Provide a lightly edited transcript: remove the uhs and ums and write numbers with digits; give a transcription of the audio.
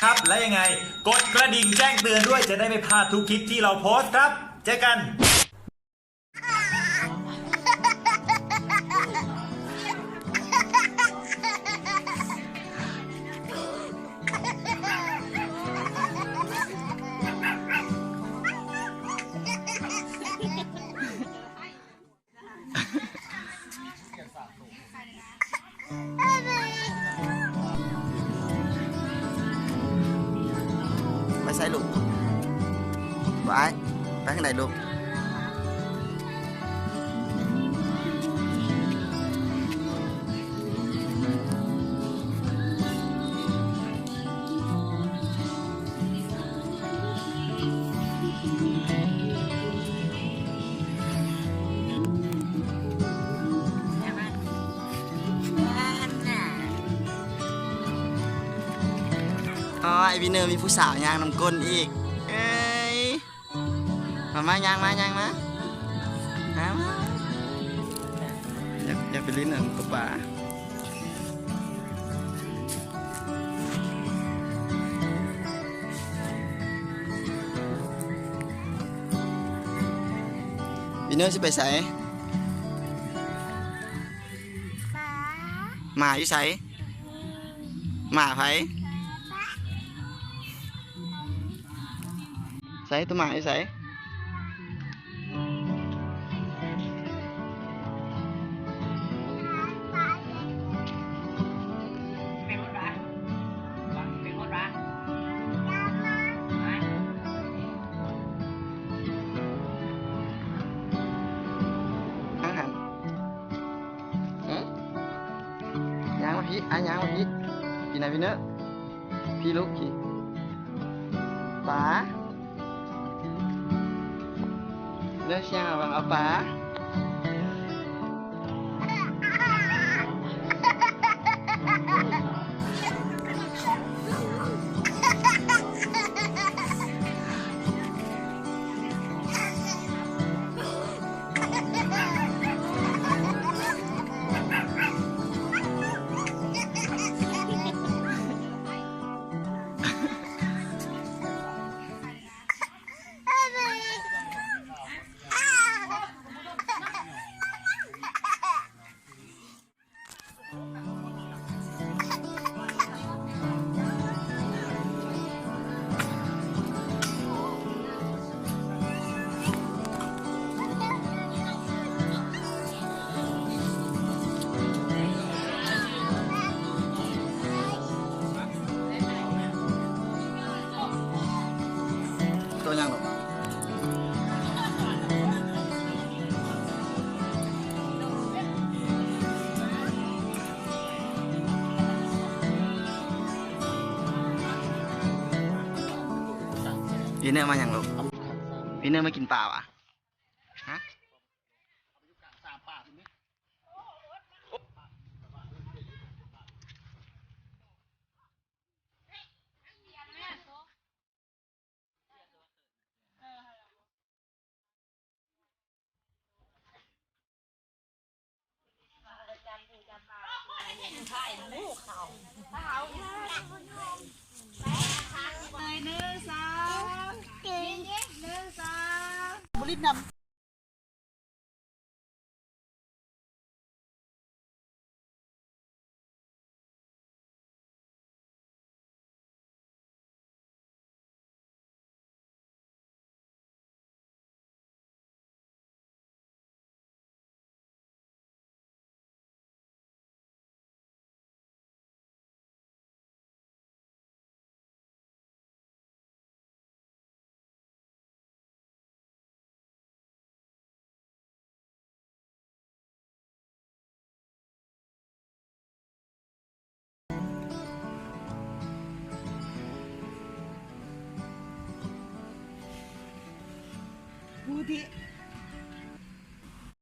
ครับและยังไงกดกระดิ่งแจ้งเตือนด้วยจะได้ไม่พลาดทุกคลิปที่เราโพสต์ครับเจอกันไปใส่ลูกไปข้างในลูกอ๋อไอวินเนอร์มีผู้สาวยางน้ำก้นอีกเอ้ยมายางมาอยากไปลิ้นหนึ่งกับป่าวินเนอร์จะไปใส่หมาอยู่ใส่หมาไผใส่ตัวหมาอยู่ใส่ยางมาพี่ยางมาพี่กี่ไหนพี่เนอะพี่ลูกกี่ป๋าเนื้อเชียงเอาเอาป๋าตัวยังหรอวินเนอร์มาอย่างลูกวินเนอร์มากินเปล่าอ่ะฮะบุรีนำบูธิ